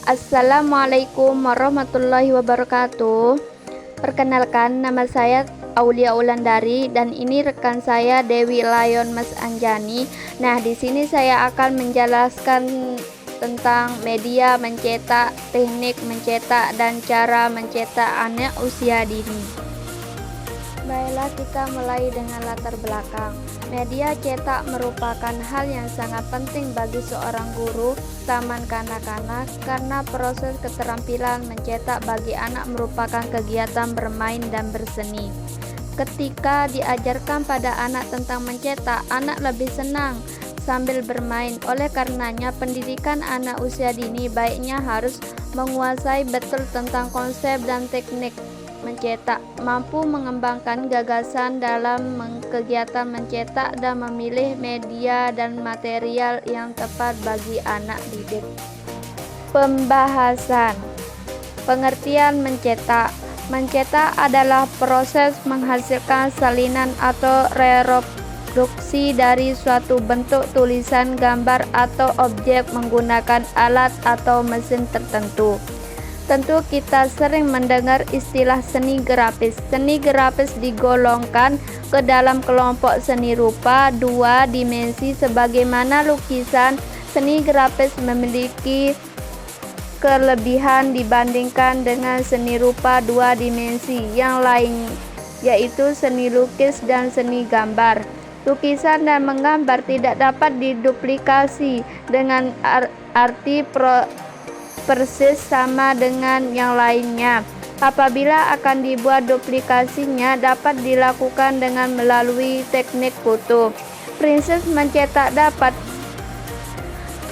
Assalamualaikum warahmatullahi wabarakatuh. Perkenalkan, nama saya Aulia Wulandari dan ini rekan saya Dewi Layon Mas Anjani. Nah, di sini saya akan menjelaskan tentang media mencetak, teknik mencetak, dan cara mencetak anak usia dini. Baiklah, kita mulai dengan latar belakang. Media cetak merupakan hal yang sangat penting bagi seorang guru taman kanak-kanak karena proses keterampilan mencetak bagi anak merupakan kegiatan bermain dan berseni. Ketika diajarkan pada anak tentang mencetak, anak lebih senang sambil bermain. Oleh karenanya, pendidikan anak usia dini baiknya harus menguasai betul tentang konsep dan teknik mencetak, mampu mengembangkan gagasan dalam kegiatan mencetak dan memilih media dan material yang tepat bagi anak didik. Pembahasan. Pengertian mencetak. Mencetak adalah proses menghasilkan salinan atau reproduksi dari suatu bentuk tulisan, gambar, atau objek menggunakan alat atau mesin tertentu. Tentu kita sering mendengar istilah seni grafis. Seni grafis digolongkan ke dalam kelompok seni rupa dua dimensi sebagaimana lukisan. Seni grafis memiliki kelebihan dibandingkan dengan seni rupa dua dimensi yang lain, yaitu seni lukis dan seni gambar. Lukisan dan menggambar tidak dapat diduplikasi dengan arti persis sama dengan yang lainnya. Apabila akan dibuat duplikasinya dapat dilakukan dengan melalui teknik foto. Prinsip mencetak dapat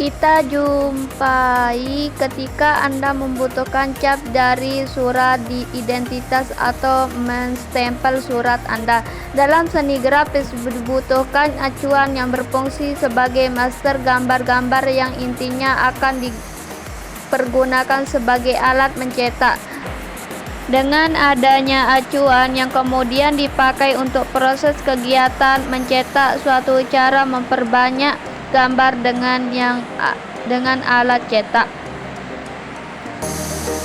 kita jumpai ketika Anda membutuhkan cap dari surat di identitas atau menstempel surat Anda. Dalam seni grafis dibutuhkan acuan yang berfungsi sebagai master gambar-gambar yang intinya akan dipergunakan sebagai alat mencetak. Dengan adanya acuan yang kemudian dipakai untuk proses kegiatan mencetak, suatu cara memperbanyak gambar dengan alat cetak.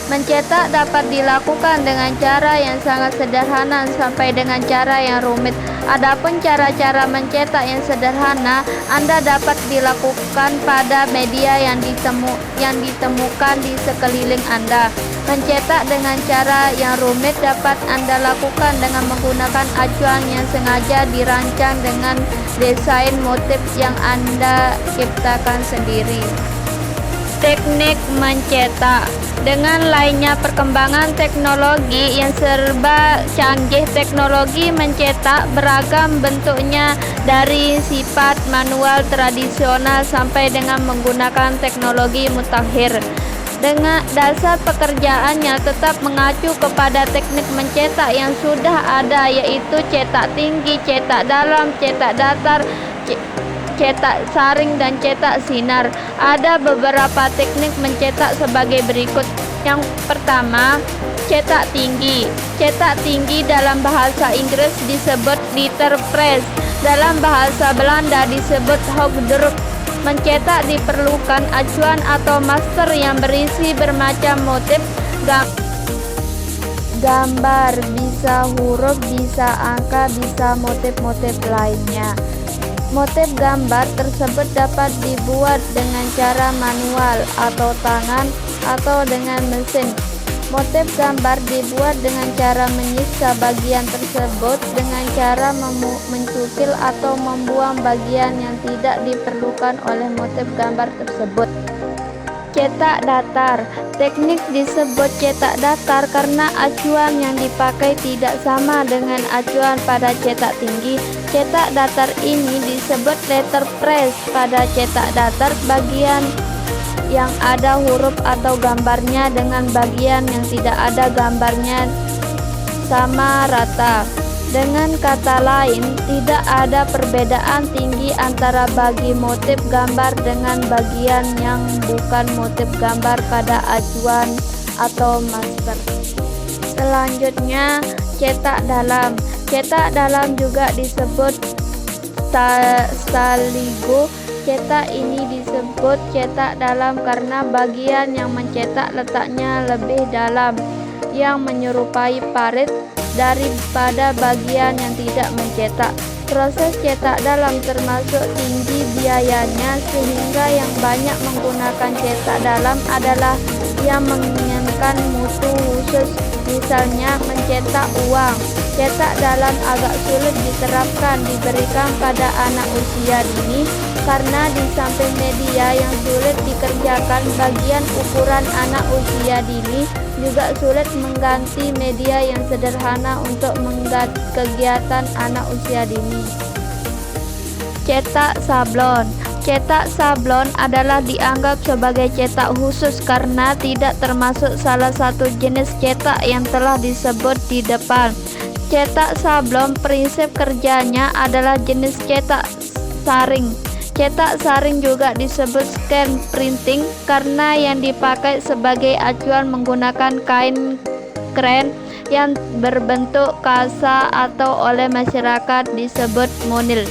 Mencetak dapat dilakukan dengan cara yang sangat sederhana sampai dengan cara yang rumit. Adapun cara-cara mencetak yang sederhana Anda dapat dilakukan pada media yang ditemukan di sekeliling Anda. Mencetak dengan cara yang rumit dapat Anda lakukan dengan menggunakan acuan yang sengaja dirancang dengan desain motif yang Anda ciptakan sendiri. Teknik mencetak. Dengan lainnya perkembangan teknologi yang serba canggih, teknologi mencetak beragam bentuknya dari sifat manual tradisional sampai dengan menggunakan teknologi mutakhir. Dengan dasar pekerjaannya tetap mengacu kepada teknik mencetak yang sudah ada, yaitu cetak tinggi, cetak dalam, cetak datar, cetak saring, dan cetak sinar. Ada beberapa teknik mencetak sebagai berikut. Yang pertama, cetak tinggi. Cetak tinggi dalam bahasa Inggris disebut letterpress. Dalam bahasa Belanda disebut hoofddruk. Mencetak diperlukan acuan atau master yang berisi bermacam motif gambar, bisa huruf, bisa angka, bisa motif-motif lainnya. Motif gambar tersebut dapat dibuat dengan cara manual atau tangan atau dengan mesin. Motif gambar dibuat dengan cara menyiksa bagian tersebut dengan cara mencukil atau membuang bagian yang tidak diperlukan oleh motif gambar tersebut. Cetak datar. Teknik disebut cetak datar karena acuan yang dipakai tidak sama dengan acuan pada cetak tinggi. Cetak datar ini disebut letterpress. Pada cetak datar, bagian yang ada huruf atau gambarnya dengan bagian yang tidak ada gambarnya sama rata. Dengan kata lain, tidak ada perbedaan tinggi antara bagi motif gambar dengan bagian yang bukan motif gambar pada acuan atau master. Selanjutnya, cetak dalam. Cetak dalam juga disebut staligo cetak ini disebut cetak dalam karena bagian yang mencetak letaknya lebih dalam, yang menyerupai parit, daripada bagian yang tidak mencetak. Proses cetak dalam termasuk tinggi biayanya, sehingga yang banyak menggunakan cetak dalam adalah yang menginginkan mutu khusus, misalnya mencetak uang. Cetak dalam agak sulit diberikan pada anak usia dini karena di samping media yang sulit dikerjakan, bagian ukuran anak usia dini juga sulit mengganti media yang sederhana untuk mengganti kegiatan anak usia dini. Cetak sablon. Cetak sablon adalah dianggap sebagai cetak khusus karena tidak termasuk salah satu jenis cetak yang telah disebut di depan. Cetak sablon prinsip kerjanya adalah jenis cetak saring. Cetak saring juga disebut scan printing karena yang dipakai sebagai acuan menggunakan kain kren yang berbentuk kasa atau oleh masyarakat disebut monil.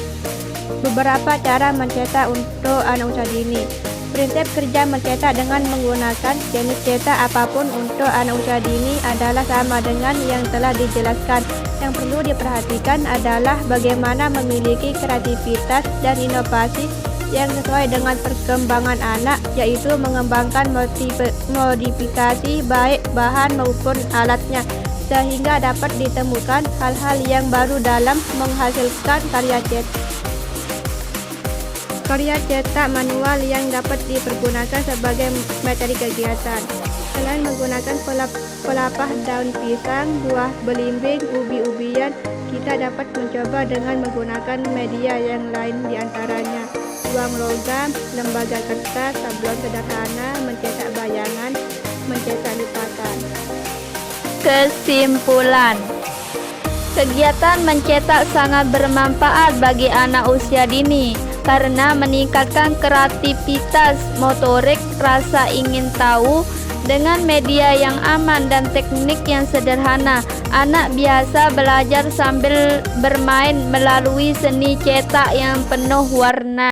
Beberapa cara mencetak untuk anak usia dini. Prinsip kerja mencetak dengan menggunakan jenis cetak apapun untuk anak usia dini adalah sama dengan yang telah dijelaskan. Yang perlu diperhatikan adalah bagaimana memiliki kreativitas dan inovasi yang sesuai dengan perkembangan anak, yaitu mengembangkan modifikasi baik bahan maupun alatnya, sehingga dapat ditemukan hal-hal yang baru dalam menghasilkan karya cetak manual yang dapat dipergunakan sebagai materi kegiatan. Selain menggunakan pelapah daun pisang, buah belimbing, ubi-ubian, kita dapat mencoba dengan menggunakan media yang lain diantaranya uang logam, lembaga kertas, sablon sederhana, mencetak bayangan, mencetak lipatan. Kesimpulan, kegiatan mencetak sangat bermanfaat bagi anak usia dini karena meningkatkan kreativitas, motorik, rasa ingin tahu. Dengan media yang aman dan teknik yang sederhana, anak biasa belajar sambil bermain melalui seni cetak yang penuh warna.